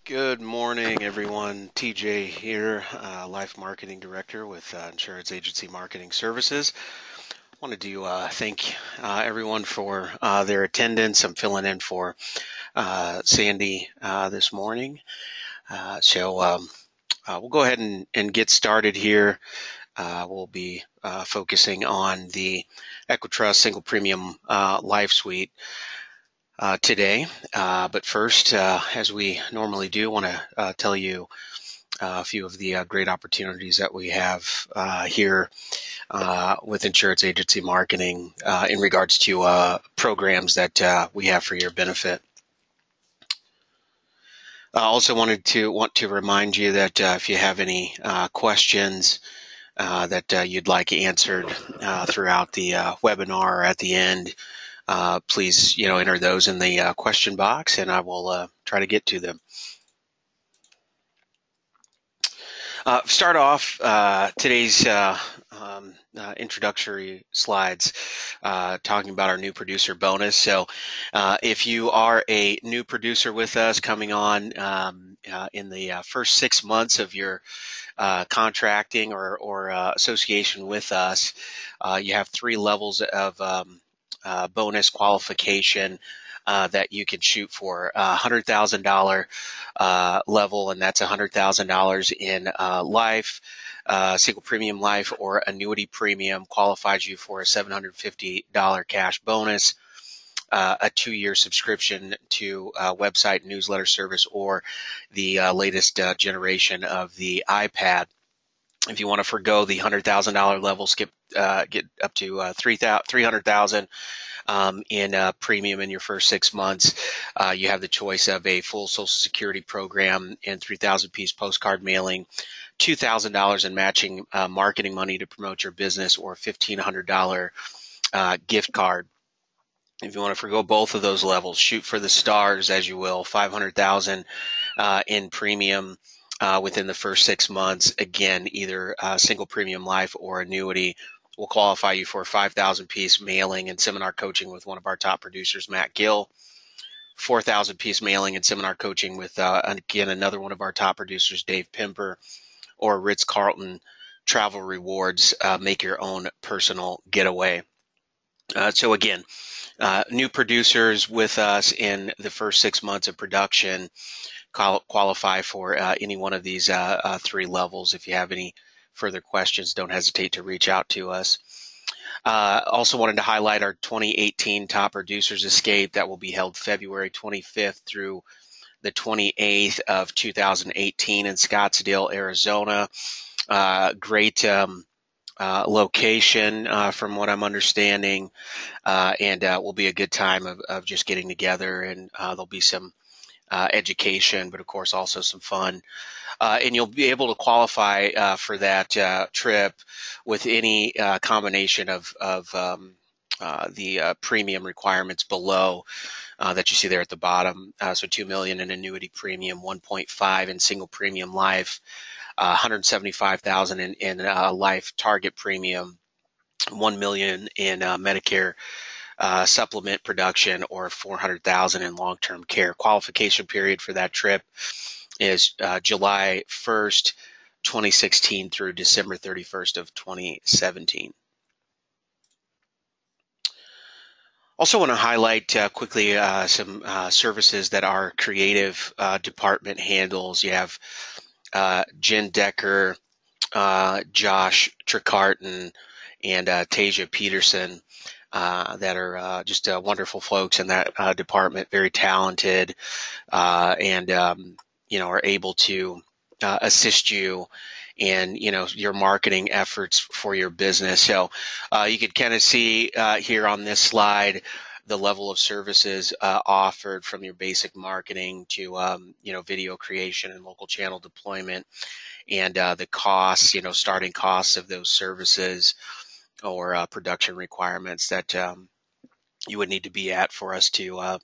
Good morning, everyone. TJ here, Life Marketing Director with Insurance Agency Marketing Services. Wanted to thank everyone for their attendance. I'm filling in for Sandy this morning. We'll go ahead and get started here. We'll be focusing on the EquiTrust Single Premium Life Suite today. But first, as we normally do, want to tell you a few of the great opportunities that we have here with insurance agency marketing in regards to programs that we have for your benefit. I also want to remind you that if you have any questions that you'd like answered throughout the webinar or at the end, please enter those in the question box, and I will try to get to them. Start off today's introductory slides talking about our new producer bonus. So if you are a new producer with us coming on in the first 6 months of your contracting or association with us, you have 3 levels of bonus qualification that you can shoot for. $100,000 level, and that's $100,000 in life, single premium life or annuity premium qualifies you for a $750 cash bonus, a 2-year subscription to website newsletter service or the latest generation of the iPad. If you want to forgo the $100,000 level, get up to $300,000 in premium in your first 6 months. You have the choice of a full Social Security program and 3,000-piece postcard mailing, $2,000 in matching marketing money to promote your business, or a $1,500 gift card. If you want to forgo both of those levels, shoot for the stars, as you will, $500,000 in premium within the first 6 months. Again, either single premium life or annuity will qualify you for a 5,000-piece mailing and seminar coaching with one of our top producers, Matt Gill. 4,000-piece mailing and seminar coaching with, again, another one of our top producers, Dave Pimper, or Ritz-Carlton travel rewards. Make your own personal getaway. So again, new producers with us in the first 6 months of production qualify for any one of these 3 levels. If you have any further questions, don't hesitate to reach out to us. Also wanted to highlight our 2018 Top Producers Escape that will be held February 25th through the 28th of 2018 in Scottsdale, Arizona. Great location from what I'm understanding, and will be a good time of just getting together, and there'll be some education, but of course also some fun. And you'll be able to qualify for that trip with any combination of the premium requirements below that you see there at the bottom. So $2 million in annuity premium, 1.5 in single premium life, 175,000 in life target premium, 1 million in Medicare supplement production, or 400,000 in long-term care. Qualification period for that trip is July 1st, 2016 through December 31st of 2017. Also want to highlight quickly some services that our creative department handles. You have Jen Decker, Josh Tricarton, and Tasia Peterson that are just wonderful folks in that department, very talented, and are able to assist you in your marketing efforts for your business. So you could kind of see here on this slide the level of services offered, from your basic marketing to video creation and local channel deployment, and the costs, starting costs of those services or production requirements that you would need to be at for us to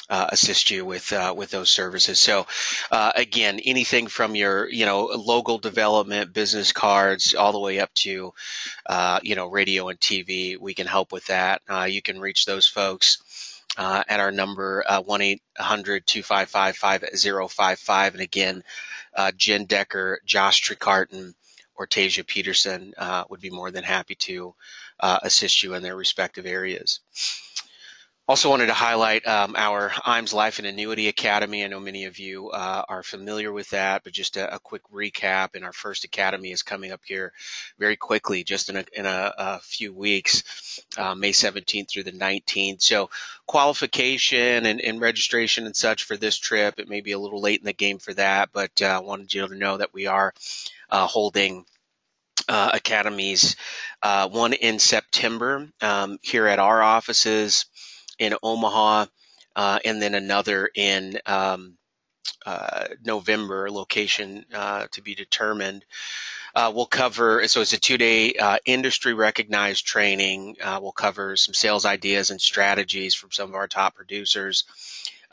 assist you with those services. So again, anything from your logo development, business cards, all the way up to radio and TV, we can help with that. You can reach those folks at our number 1-800-255-5055. And again, Jen Decker, Josh Tricarton, or Tasia Peterson would be more than happy to assist you in their respective areas. Also wanted to highlight our IMS Life and Annuity Academy. I know many of you are familiar with that, but just a quick recap. And our first academy is coming up here very quickly, just in a few weeks, May 17th through the 19th. So qualification and registration and such for this trip, it may be a little late in the game for that, but I wanted you to know that we are holding academies, one in September here at our offices in Omaha, and then another in November, location to be determined. We'll cover, so it's a 2-day industry recognized training. We'll cover some sales ideas and strategies from some of our top producers,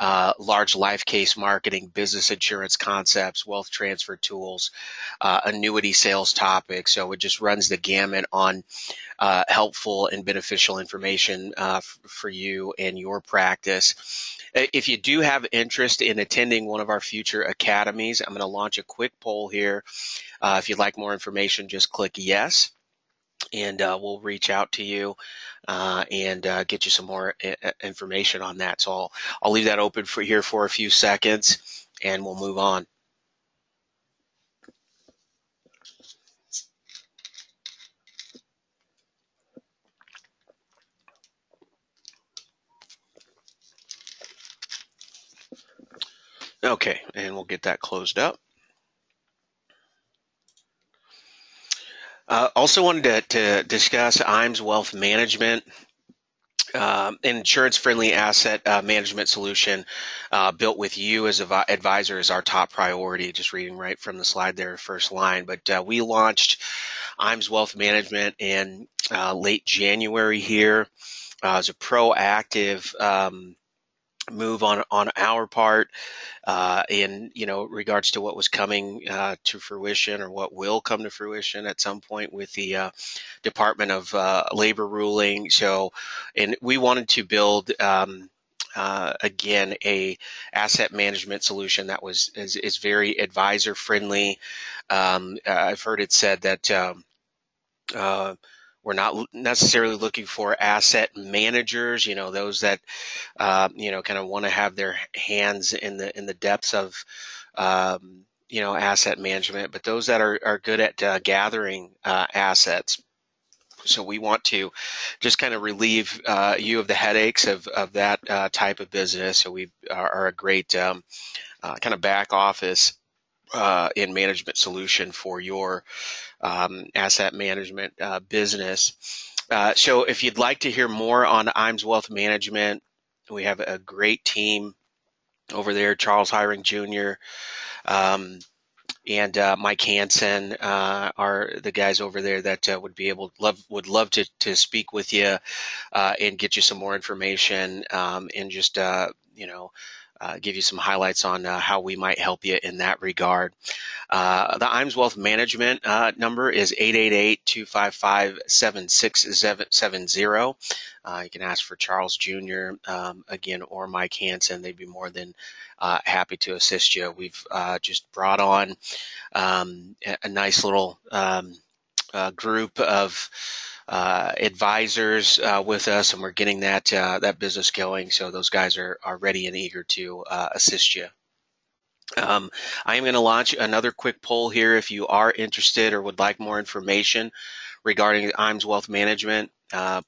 large life case marketing, business insurance concepts, wealth transfer tools, annuity sales topics. So it just runs the gamut on helpful and beneficial information for you and your practice. If you do have interest in attending one of our future academies, I'm going to launch a quick poll here. If you'd like more information, just click yes, and we'll reach out to you and get you some more information on that. So I'll leave that open for here for a few seconds, and we'll move on. Okay, and we'll get that closed up. Also wanted to discuss IMS Wealth Management, an insurance-friendly asset management solution built with you as an advisor is our top priority. Just reading right from the slide there, first line. But we launched IMS Wealth Management in late January here as a proactive move on our part in regards to what was coming to fruition, or what will come to fruition at some point with the Department of Labor ruling. So, and we wanted to build again a asset management solution that is very advisor friendly. I've heard it said that we're not necessarily looking for asset managers, those that, kind of want to have their hands in the depths of, asset management, but those that are good at gathering assets. So we want to just kind of relieve you of the headaches of that type of business. So we are a great kind of back office in management solution for your asset management business. So if you'd like to hear more on IMS Wealth Management, we have a great team over there. Charles Hiring Jr. And Mike Hansen are the guys over there that would love to speak with you and get you some more information and just give you some highlights on how we might help you in that regard. The IMS Wealth Management number is 888-255-7670. You can ask for Charles Jr. Again, or Mike Hansen. They'd be more than happy to assist you. We've just brought on a nice little group of advisors with us, and we're getting that business going. So those guys are ready and eager to assist you. I am going to launch another quick poll here. If you are interested or would like more information regarding IMS Wealth Management,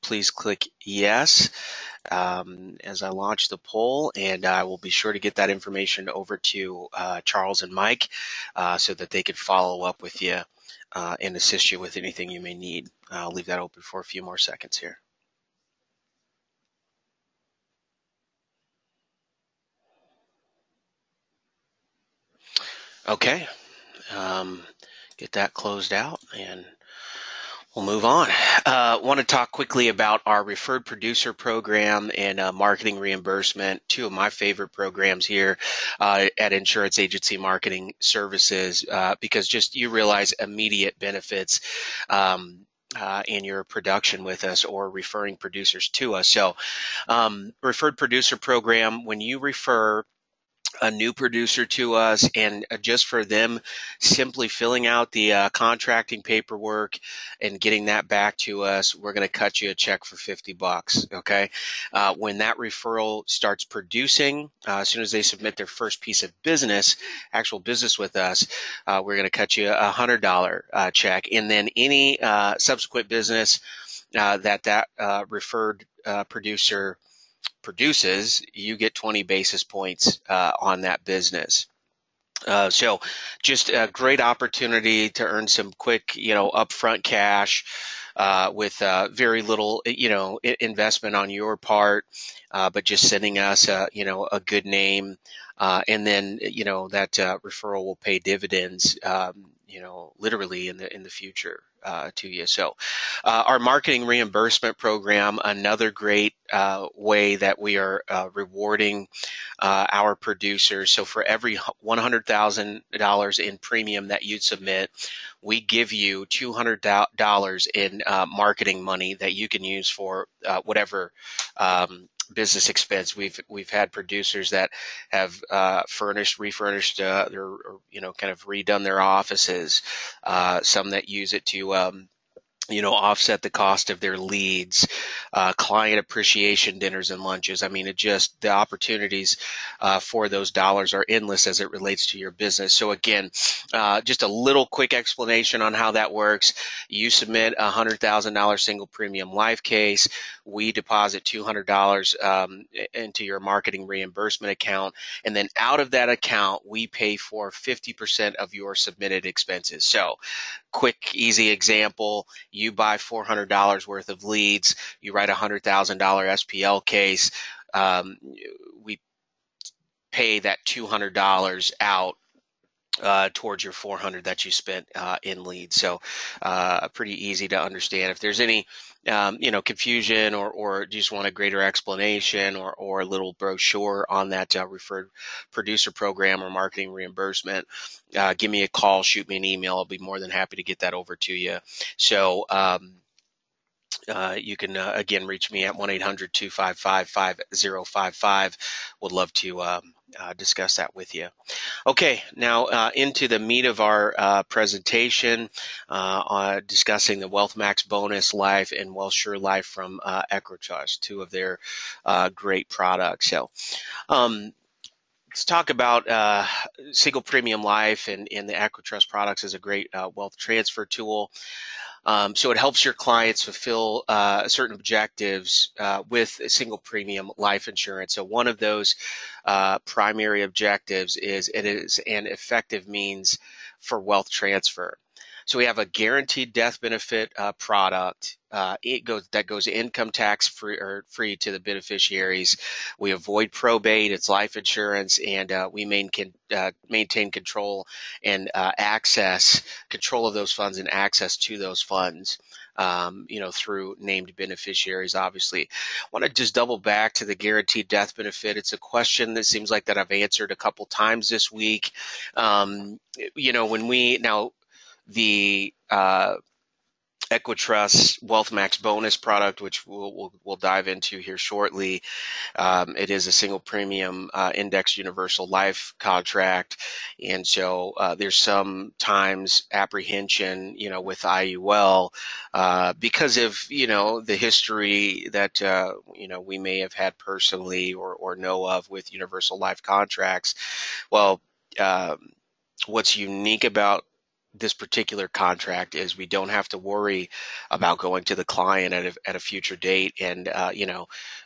please click yes as I launch the poll, and I will be sure to get that information over to Charles and Mike so that they could follow up with you and assist you with anything you may need. I'll leave that open for a few more seconds here. Okay, get that closed out and we'll move on. Want to talk quickly about our referred producer program and marketing reimbursement, two of my favorite programs here at Insurance Agency Marketing Services, because just you realize immediate benefits in your production with us or referring producers to us. So referred producer program, when you refer a new producer to us, and just for them simply filling out the contracting paperwork and getting that back to us, we're going to cut you a check for $50. Okay. When that referral starts producing, as soon as they submit their first piece of business, actual business with us, we're going to cut you $100 check. And then any subsequent business that referred producer produces, you get 20 basis points on that business. So just a great opportunity to earn some quick, upfront cash with very little, investment on your part, but just sending us, a good name. And then, that referral will pay dividends, literally in the future to you. So our marketing reimbursement program, another great way that we are rewarding our producers. So for every $100,000 in premium that you submit, we give you $200 in marketing money that you can use for whatever business expense. We've had producers that have refurnished their, kind of redone their offices. Some that use it to offset the cost of their leads, client appreciation dinners and lunches. I mean, the opportunities for those dollars are endless as it relates to your business. So again, just a little quick explanation on how that works. You submit a $100,000 single premium life case. We deposit $200 into your marketing reimbursement account. And then out of that account, we pay for 50% of your submitted expenses. So quick, easy example, you buy $400 worth of leads, you write a $100,000 SPL case, we pay that $200 out towards your $400 that you spent in leads. So pretty easy to understand. If there's any confusion or you just want a greater explanation or a little brochure on that referred producer program or marketing reimbursement, give me a call, shoot me an email. I'll be more than happy to get that over to you. So you can, again, reach me at 1-800-255-5055. Would love to discuss that with you. Okay, now into the meat of our presentation, discussing the Wealth Max Bonus Life and Wealth Sure Life from EquiTrust, two of their great products. So let's talk about single premium life and the EquiTrust products as a great wealth transfer tool. So it helps your clients fulfill certain objectives with a single premium life insurance. So one of those primary objectives is it is an effective means for wealth transfer. So we have a guaranteed death benefit product. That goes income tax free to the beneficiaries. We avoid probate. It's life insurance, and we maintain control and control of those funds and access to those funds. Through named beneficiaries, obviously. I want to just double back to the guaranteed death benefit. It's a question that seems like that I've answered a couple times this week. The EquiTrust Wealth Max Bonus product, which we'll dive into here shortly. It is a single premium indexed universal life contract, and so there's sometimes apprehension, with IUL because of the history that we may have had personally or know of with universal life contracts. Well, what's unique about this particular contract is we don't have to worry about going to the client at a future date and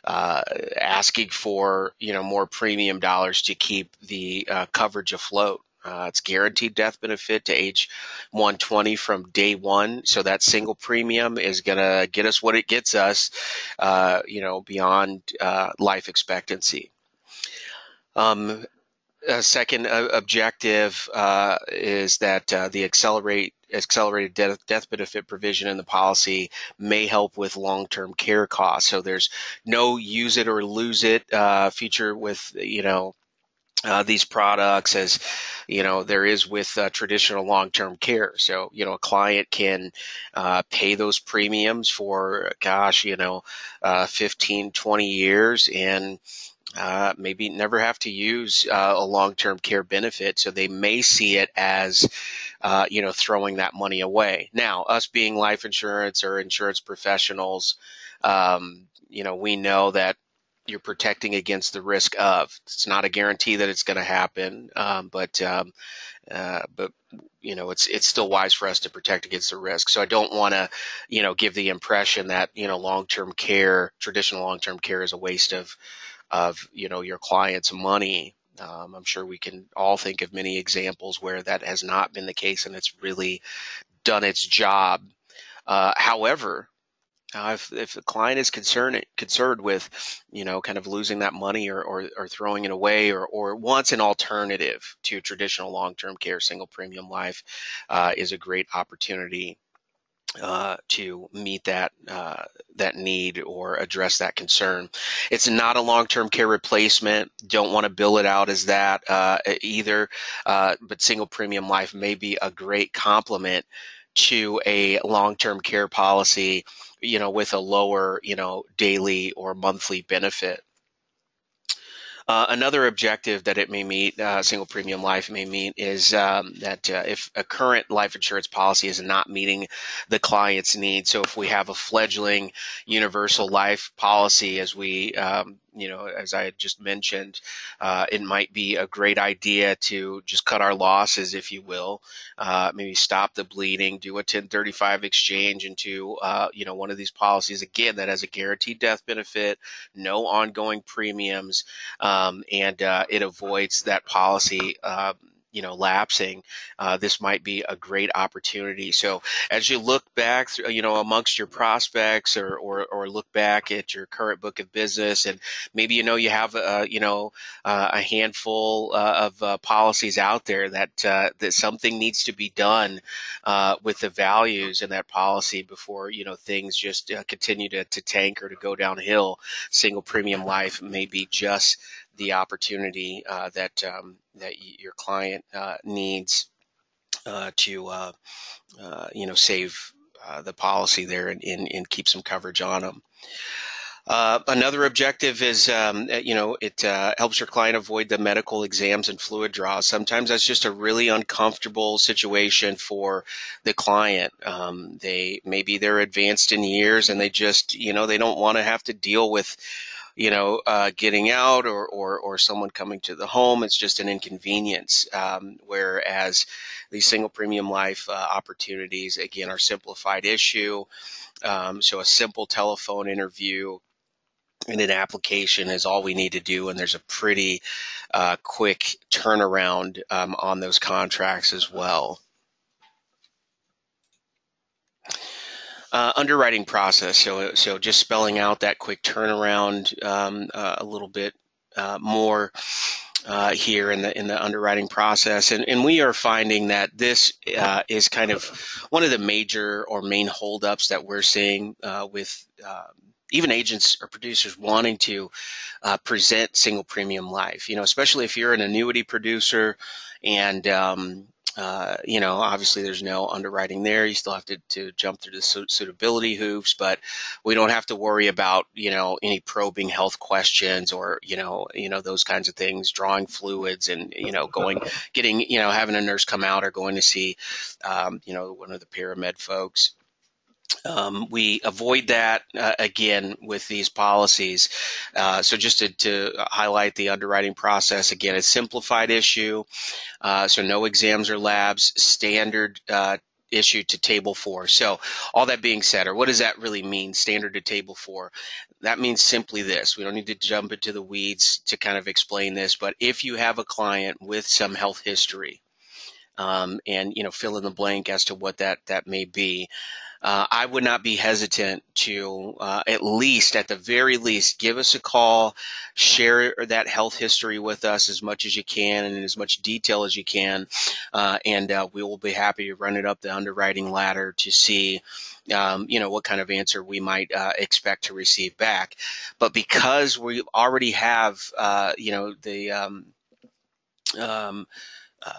asking for more premium dollars to keep the coverage afloat. It's guaranteed death benefit to age 120 from day one. So that single premium is going to get us what it gets us, beyond life expectancy. Second objective is that the accelerated death benefit provision in the policy may help with long-term care costs. So there's no use it or lose it feature with these products as there is with traditional long-term care. So a client can pay those premiums for, gosh, 15, 20 years, and maybe never have to use a long-term care benefit. So they may see it as throwing that money away. Now, us being life insurance or insurance professionals, we know that you're protecting against the risk of. It's not a guarantee that it's going to happen, but it's still wise for us to protect against the risk. So I don't want to, give the impression that long-term care, traditional long-term care, is a waste of your client's money. I'm sure we can all think of many examples where that has not been the case and it's really done its job. However, if the client is concerned with, kind of losing that money or throwing it away, or wants an alternative to traditional long-term care, single premium life is a great opportunity to meet that need or address that concern. It's not a long-term care replacement. Don't want to bill it out as that either. But single premium life may be a great complement to a long-term care policy, with a lower, daily or monthly benefit. Another objective that it may meet, single premium life may meet, is that if a current life insurance policy is not meeting the client's needs. So if we have a fledgling universal life policy, as as I had just mentioned, it might be a great idea to just cut our losses, if you will, maybe stop the bleeding, do a 1035 exchange into, one of these policies, again, that has a guaranteed death benefit, no ongoing premiums, and it avoids that policy lapsing. This might be a great opportunity. So as you look back, amongst your prospects, or look back at your current book of business, and maybe you have a handful of policies out there that something needs to be done with the values in that policy before things just continue to tank or to go downhill. Single premium life may be just the opportunity that your client needs to save the policy there and keep some coverage on them. Another objective is, it helps your client avoid the medical exams and fluid draws. Sometimes that's just a really uncomfortable situation for the client. They're advanced in years, and they just, they don't want to have to deal with getting out or someone coming to the home. It's just an inconvenience. Whereas these single premium life opportunities, again, are simplified issue. So a simple telephone interview and an application is all we need to do, and there's a pretty quick turnaround on those contracts as well. Underwriting process. So just spelling out that quick turnaround a little bit more here in the underwriting process, and we are finding that this is kind of one of the major or main holdups that we're seeing with even agents or producers wanting to present single premium life. Especially if you're an annuity producer, and obviously there's no underwriting there. You still have to jump through the suitability hoops, but we don't have to worry about, any probing health questions or, those kinds of things, drawing fluids and, having a nurse come out or going to see, one of the paramed folks. We avoid that again with these policies. So just to highlight the underwriting process, again, a simplified issue. So no exams or labs, standard issue to table 4. So all that being said, or what does that really mean, standard to table 4? That means simply this. We don't need to jump into the weeds to kind of explain this, but if you have a client with some health history, and fill in the blank as to what that may be, I would not be hesitant to at the very least, give us a call, share that health history with us as much as you can and in as much detail as you can, and we will be happy to run it up the underwriting ladder to see what kind of answer we might expect to receive back. But because we already have the um,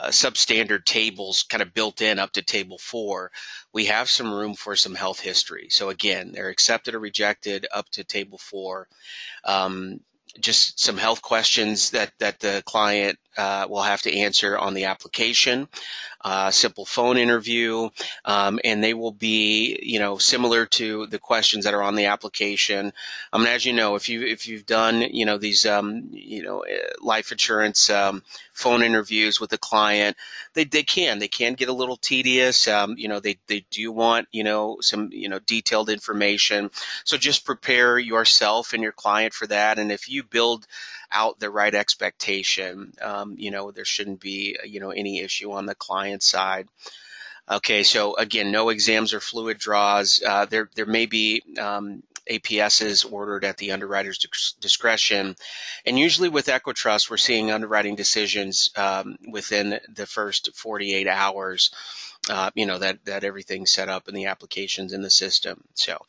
substandard tables kind of built in up to table 4, we have some room for some health history. So again, they're accepted or rejected up to table 4. Um, just some health questions that the client will have to answer on the application. Simple phone interview, and they will be, similar to the questions that are on the application. As you know, if you've done, these, life insurance phone interviews with the client, they can get a little tedious. They do want, some, detailed information. So just prepare yourself and your client for that. And if you build out the right expectation, there shouldn't be, any issue on the client side. Okay, so again, no exams or fluid draws. There may be APSs ordered at the underwriter's discretion, and usually with EquiTrust, we're seeing underwriting decisions within the first 48 hours. That everything's set up and the applications in the system. So.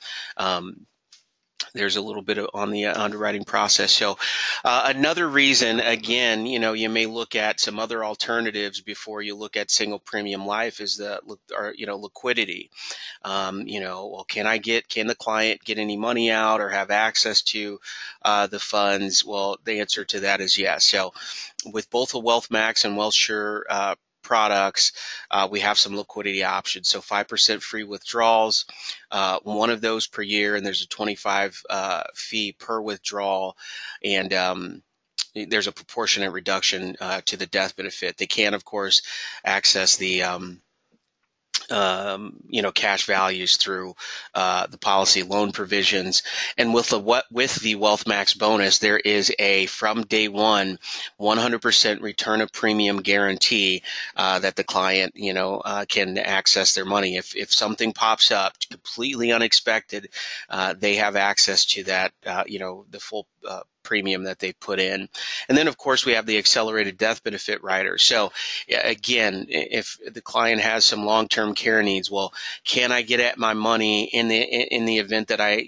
There's a little bit on the underwriting process. So another reason, again, you may look at some other alternatives before you look at single premium life is liquidity. Well, can the client get any money out or have access to the funds? Well, the answer to that is yes. So with both the Wealth Max and WealthSure products, we have some liquidity options. So 5% free withdrawals, one of those per year, and there's a 25 fee per withdrawal, and there's a proportionate reduction to the death benefit. They can, of course, access the cash values through the policy loan provisions. And with the Wealth Max bonus, there is a from day one 100% return of premium guarantee that the client can access their money. If something pops up completely unexpected, they have access to that the full premium that they put in. And then, of course, we have the accelerated death benefit rider. So again, if the client has some long-term care needs, well, can I get at my money in the event that I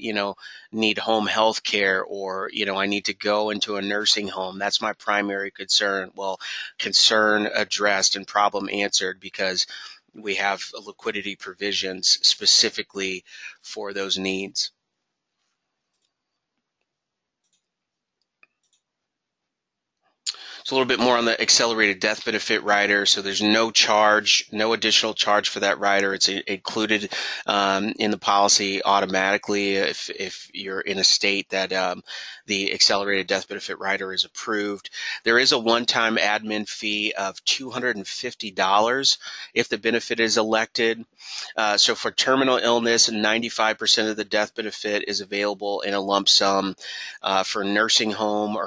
need home health care, or I need to go into a nursing home? That's my primary concern. Well, concern addressed and problem answered, because we have liquidity provisions specifically for those needs. So a little bit more on the accelerated death benefit rider. So there's no charge, no additional charge for that rider. It's included in the policy automatically if you're in a state that the accelerated death benefit rider is approved. There is a one-time admin fee of $250 if the benefit is elected. So for terminal illness, 95% of the death benefit is available in a lump sum. For nursing home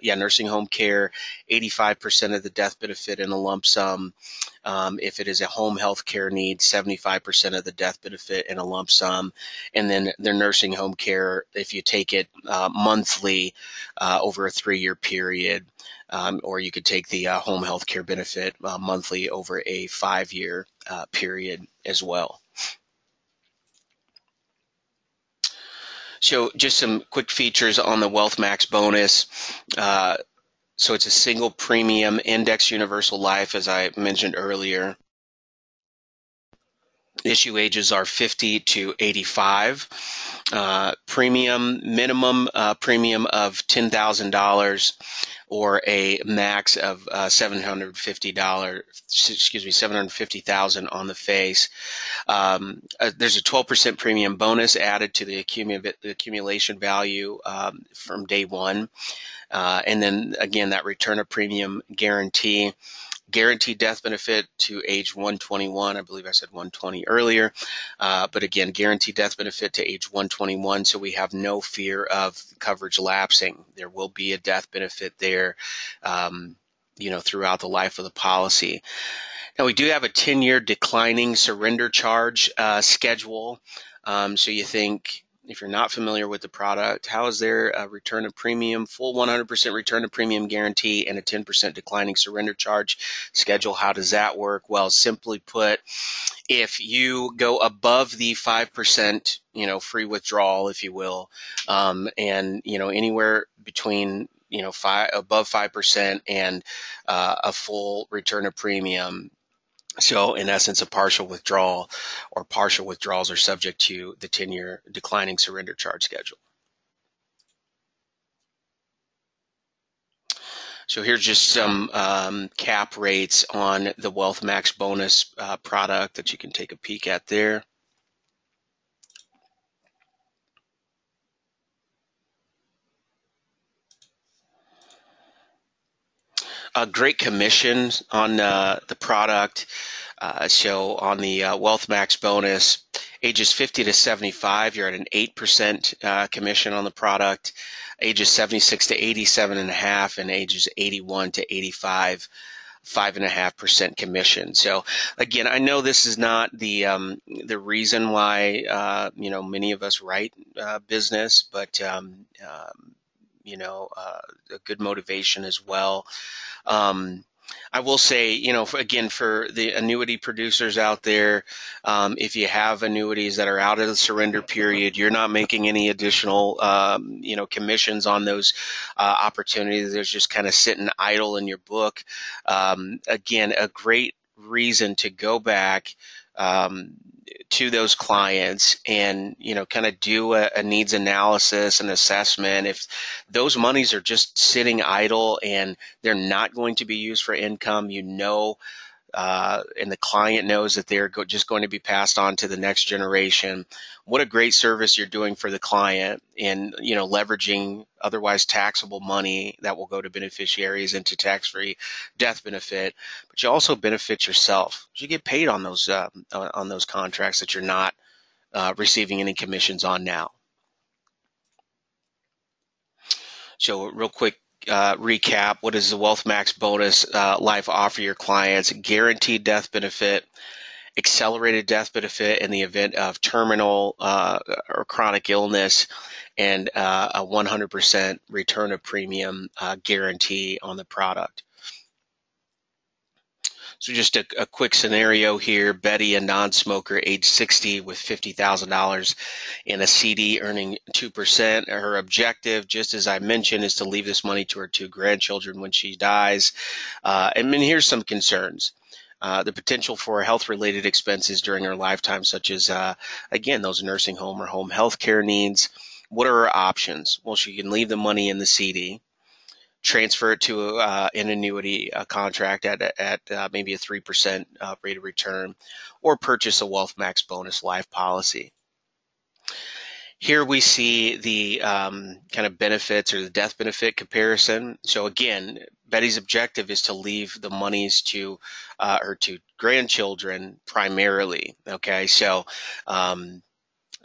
nursing home care, 85% of the death benefit in a lump sum. If it is a home health care need, 75% of the death benefit in a lump sum. And then their nursing home care, if you take it monthly over a 3-year period, or you could take the home health care benefit monthly over a 5-year period as well. So just some quick features on the Wealth Max bonus. So it's a single premium index universal life, as I mentioned earlier. Issue ages are 50 to 85. Minimum premium of $10,000 or a max of $750,000 on the face. There's a 12% premium bonus added to the accumulation value from day one. And then again, that return of premium guarantee. Guaranteed death benefit to age 121. I believe I said 120 earlier. But again, guaranteed death benefit to age 121. So we have no fear of coverage lapsing. There will be a death benefit there, throughout the life of the policy. Now, we do have a 10-year declining surrender charge schedule. So you think, if you're not familiar with the product, how is there a return of premium, full 100% return of premium guarantee, and a 10% declining surrender charge schedule? How does that work? Well, simply put, if you go above the 5%, free withdrawal, if you will, and, anywhere between above 5% and a full return of premium. So in essence, a partial withdrawal or partial withdrawals are subject to the 10-year declining surrender charge schedule. So here's just some cap rates on the Wealth Max bonus product that you can take a peek at there. Great commissions on the product. So on the Wealth Max bonus, ages 50 to 75, you're at an 8% commission on the product. Ages 76 to 87.5, and ages 81 to 85, 5.5% commission. So again, I know this is not the reason why many of us write business, but a good motivation as well. I will say, again, for the annuity producers out there, if you have annuities that are out of the surrender period, you're not making any additional, commissions on those opportunities. They're just kind of sitting idle in your book. Again, a great reason to go back to those clients and kind of do a needs analysis and assessment. If those monies are just sitting idle and they're not going to be used for income, and the client knows that they're just going to be passed on to the next generation, what a great service you're doing for the client in leveraging otherwise taxable money that will go to beneficiaries into tax-free death benefit. But you also benefit yourself. You get paid on those contracts that you're not receiving any commissions on now. So real quick recap, what does the Wealth Max bonus life offer your clients? Guaranteed death benefit, accelerated death benefit in the event of terminal or chronic illness, and a 100% return of premium guarantee on the product. So just a quick scenario here. Betty, a non-smoker, age 60 with $50,000 in a CD earning 2%. Her objective, just as I mentioned, is to leave this money to her 2 grandchildren when she dies. And then here's some concerns. The potential for health-related expenses during her lifetime, such as, again, those nursing home or home health care needs. What are her options? Well, she can leave the money in the CD, transfer it to an annuity contract at maybe a 3% rate of return, or purchase a Wealth Max bonus life policy. Here we see the kind of benefits or the death benefit comparison. So again, Betty's objective is to leave the monies to her 2 grandchildren primarily. Okay, so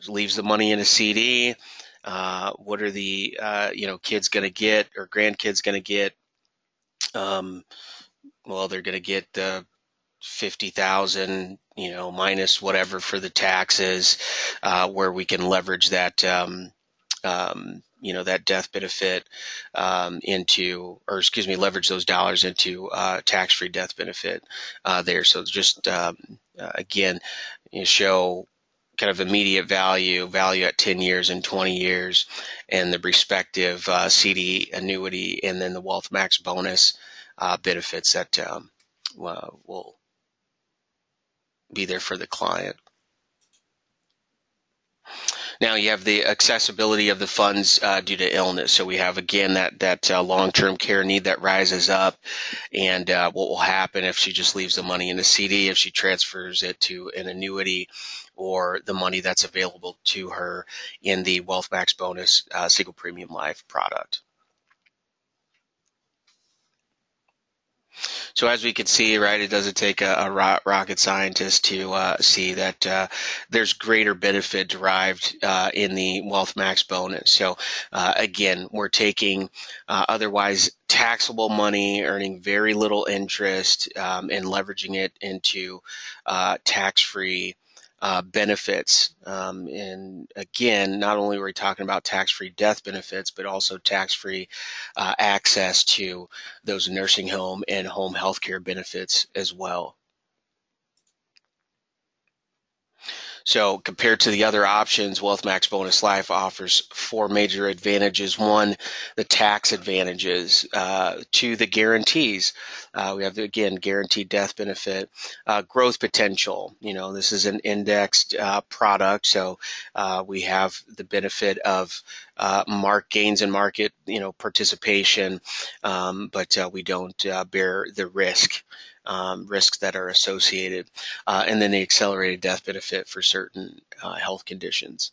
leaves the money in a CD. What are the kids going to get or grandkids going to get? Well, they're going to get 50,000, minus whatever for the taxes, where we can leverage that, that death benefit leverage those dollars into tax-free death benefit there. So just again, show kind of immediate value at 10 years and 20 years, and the respective CD annuity, and then the Wealth Max bonus benefits that will be there for the client. Now you have the accessibility of the funds due to illness. So we have, again, that long-term care need that rises up, and what will happen if she just leaves the money in the CD, if she transfers it to an annuity, or the money that's available to her in the Wealth Max bonus single premium life product. So as we can see, right, it doesn't take a rocket scientist to see that there's greater benefit derived in the Wealth Max bonus. So again, we're taking otherwise taxable money, earning very little interest, and leveraging it into tax-free benefits. And again, not only are we talking about tax-free death benefits, but also tax-free access to those nursing home and home health care benefits as well. So compared to the other options, Wealth Max Bonus Life offers four major advantages. One, the tax advantages. Two, the guarantees. We have, again, guaranteed death benefit. Growth potential. This is an indexed product, so we have the benefit of gains in market, participation, but we don't bear the risks that are associated, and then the accelerated death benefit for certain health conditions.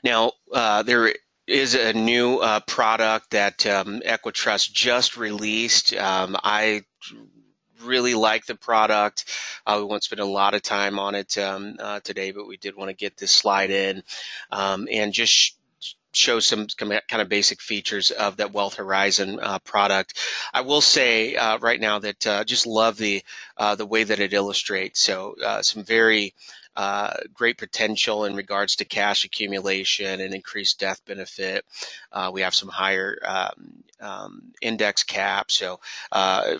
Now, there is a new product that EquiTrust just released. I really like the product. We won't spend a lot of time on it today, but we did want to get this slide in and just show some kind of basic features of that Wealth Horizon product. I will say right now that just love the way that it illustrates. So some very great potential in regards to cash accumulation and increased death benefit. We have some higher index caps. So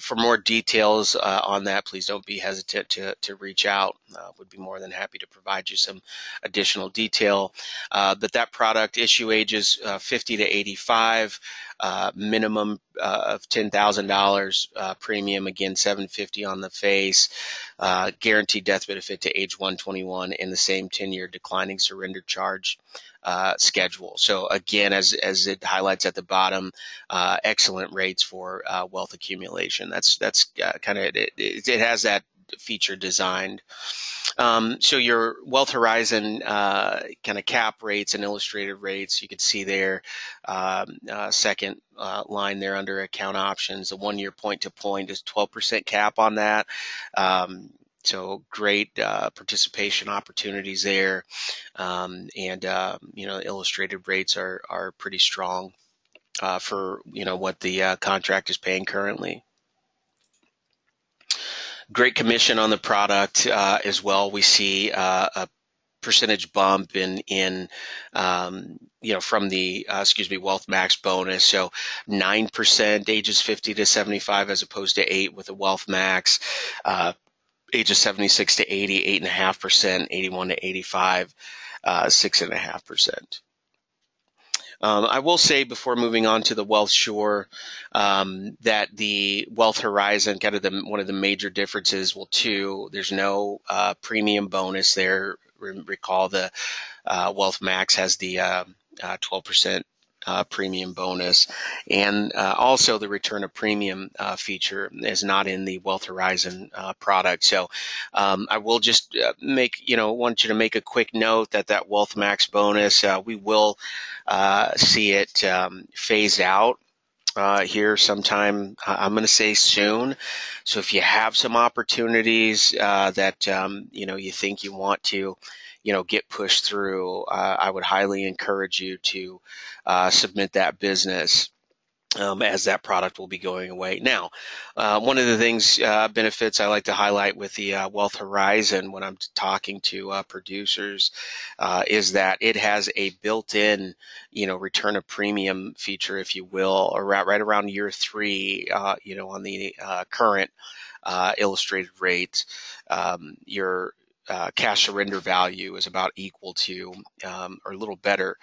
for more details on that, please don't be hesitant to reach out. Would be more than happy to provide you some additional detail. But that product issue ages 50 to 85, minimum of $10,000 premium, again $750 on the face, guaranteed death benefit to age 121, and the same 10-year declining surrender charge schedule. So again, as it highlights at the bottom, excellent rates for wealth accumulation. That's kind of it. It has that feature designed. So your Wealth Horizon kind of cap rates and illustrated rates, you can see there, second line there under account options, the 1 year point to point is 12% cap on that. So great participation opportunities there, and illustrated rates are pretty strong for what the contract is paying currently. Great commission on the product as well. We see a percentage bump in from the Wealth Max bonus. So 9% ages 50 to 75 as opposed to 8 with a Wealth Max. Ages 76 to 80, 8.5%, 81 to 85, 6.5%. I will say before moving on to the Wealth Shore that the Wealth Horizon, kind of one of the major differences, there's no premium bonus there. Recall the Wealth Max has the 12% premium bonus, and also the return of premium feature is not in the Wealth Horizon product. So I will just want you to make a quick note that Wealth Max bonus, we will see it phase out here sometime, I'm going to say soon. So if you have some opportunities that you think you want to get pushed through, I would highly encourage you to submit that business, as that product will be going away. Now, one of the things, benefits I like to highlight with the Wealth Horizon when I'm talking to producers is that it has a built-in, return of premium feature, if you will, or right around year 3, on the current illustrated rate. Your cash surrender value is about equal to or a little better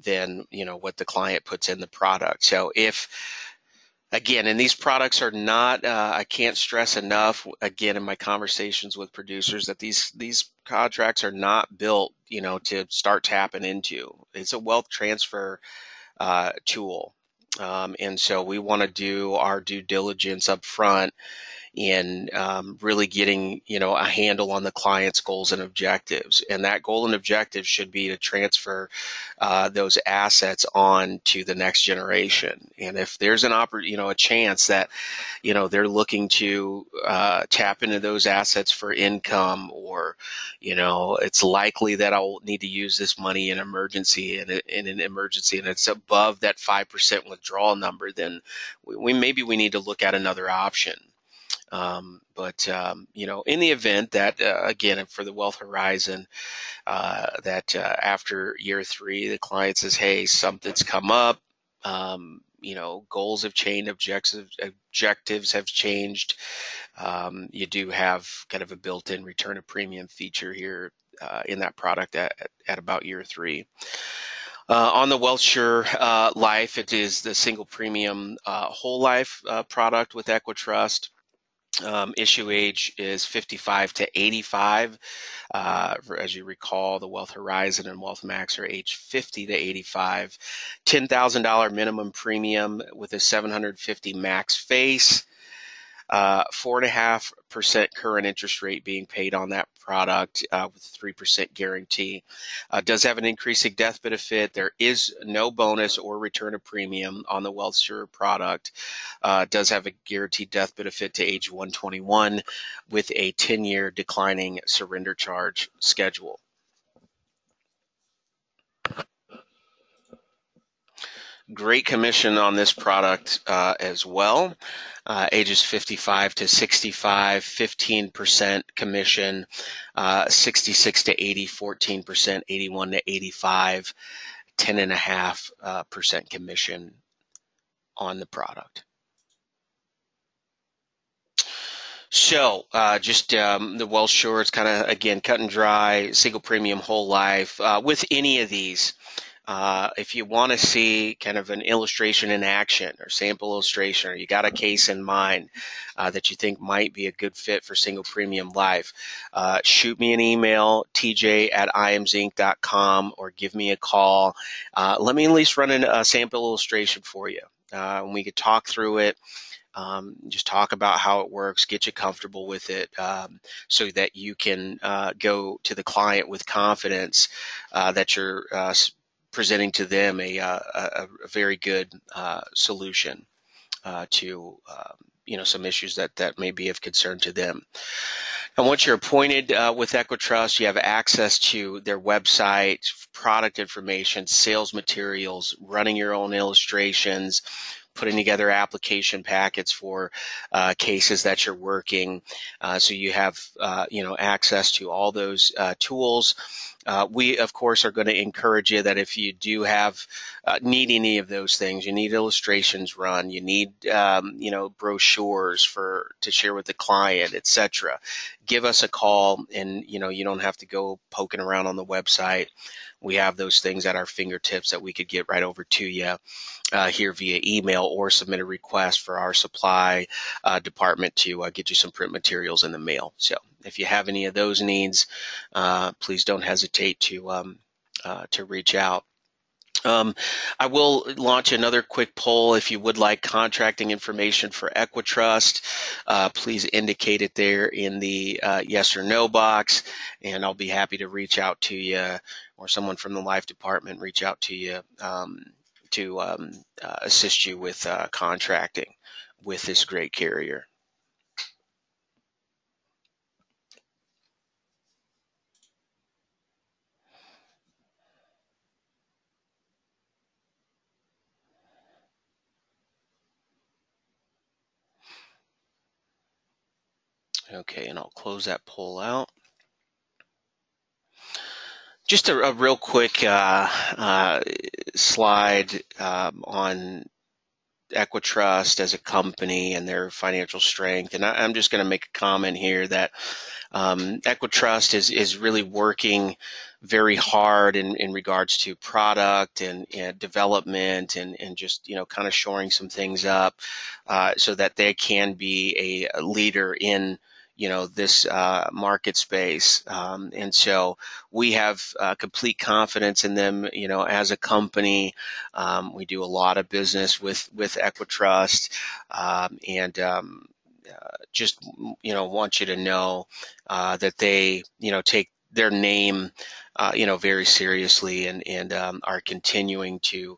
than what the client puts in the product. So again, and these products are not, I can't stress enough, again, in my conversations with producers, that these contracts are not built, to start tapping into. It's a wealth transfer tool. And so we want to do our due diligence up front in really getting a handle on the client's goals and objectives, and that goal and objective should be to transfer those assets on to the next generation. And if there's a chance that they're looking to tap into those assets for income, or it's likely that I'll need to use this money in an emergency, and it's above that 5% withdrawal number, then maybe we need to look at another option. But in the event that, again, for the Wealth Horizon, that after year 3, the client says, hey, something's come up, goals have changed, objectives have changed. You do have kind of a built-in return of premium feature here in that product at about year 3. On the WealthSure Life, it is the single premium whole life product with EquiTrust. Issue age is 55 to 85. As you recall, the Wealth Horizon and Wealth Max are age 50 to 85. $10,000 minimum premium with a 750 max face. 4.5% current interest rate being paid on that product with 3% guarantee. Does have an increasing death benefit. There is no bonus or return of premium on the WealthSure product. Does have a guaranteed death benefit to age 121 with a 10-year declining surrender charge schedule. Great commission on this product as well. Ages 55 to 65, 15% commission, 66 to 80, 14%, 81 to 85, 10.5% commission on the product. So just the WealthSure, it's kind of, again, cut and dry, single premium whole life. With any of these, if you want to see kind of an illustration in action or sample illustration, or you got a case in mind that you think might be a good fit for single premium life, shoot me an email, tj@imzinc.com, or give me a call. Let me at least run a sample illustration for you. And we could talk through it. Just talk about how it works, get you comfortable with it, so that you can go to the client with confidence that you're presenting to them a very good solution to some issues that may be of concern to them. And once you're appointed with EquiTrust, you have access to their website, product information, sales materials, running your own illustrations, putting together application packets for cases that you're working. So you have access to all those tools. We, of course, are going to encourage you that if you do need any of those things, you need illustrations run, you need brochures to share with the client, etc. Give us a call, and you don't have to go poking around on the website. We have those things at our fingertips that we could get right over to you here via email, or submit a request for our supply department to get you some print materials in the mail. So if you have any of those needs, please don't hesitate to reach out. I will launch another quick poll. If you would like contracting information for EquiTrust, please indicate it there in the yes or no box, and I'll be happy to reach out to you, or someone from the life department reach out to you to assist you with contracting with this great carrier. Okay, and I'll close that poll out. Just a real quick slide on EquiTrust as a company and their financial strength. And I'm just going to make a comment here that EquiTrust is really working very hard in regards to product and development and just kind of shoring some things up so that they can be a leader in this market space. And so we have complete confidence in them, as a company. We do a lot of business with EquiTrust, and just, want you to know that they, take their name, very seriously, and are continuing to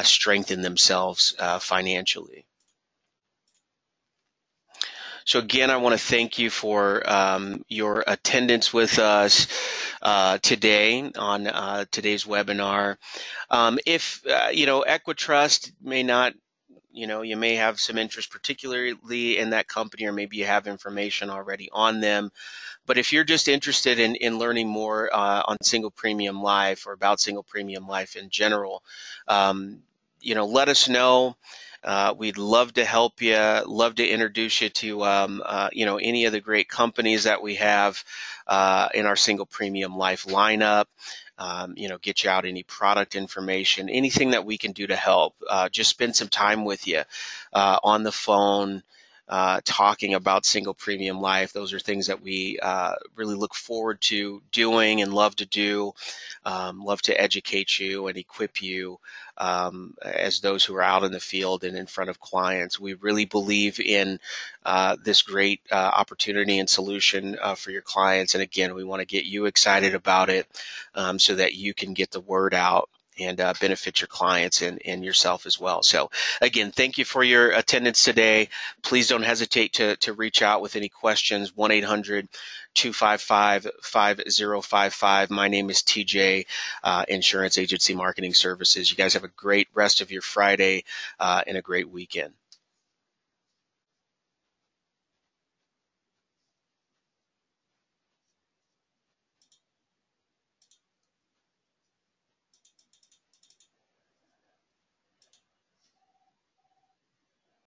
strengthen themselves financially. So again, I want to thank you for your attendance with us today on today's webinar. If EquiTrust may not, you may have some interest particularly in that company, or maybe you have information already on them. But if you're just interested in learning more on single premium life, or about single premium life in general, let us know. We'd love to help you, love to introduce you to, any of the great companies that we have in our single premium life lineup. Get you out any product information, anything that we can do to help. Just spend some time with you on the phone, talking about single premium life. Those are things that we really look forward to doing and love to do. Love to educate you and equip you as those who are out in the field and in front of clients. We really believe in this great opportunity and solution for your clients. And again, we want to get you excited about it so that you can get the word out and benefit your clients and yourself as well. So again, thank you for your attendance today. Please don't hesitate to reach out with any questions, 1-800-255-5055. My name is TJ, Insurance Agency Marketing Services. You guys have a great rest of your Friday and a great weekend.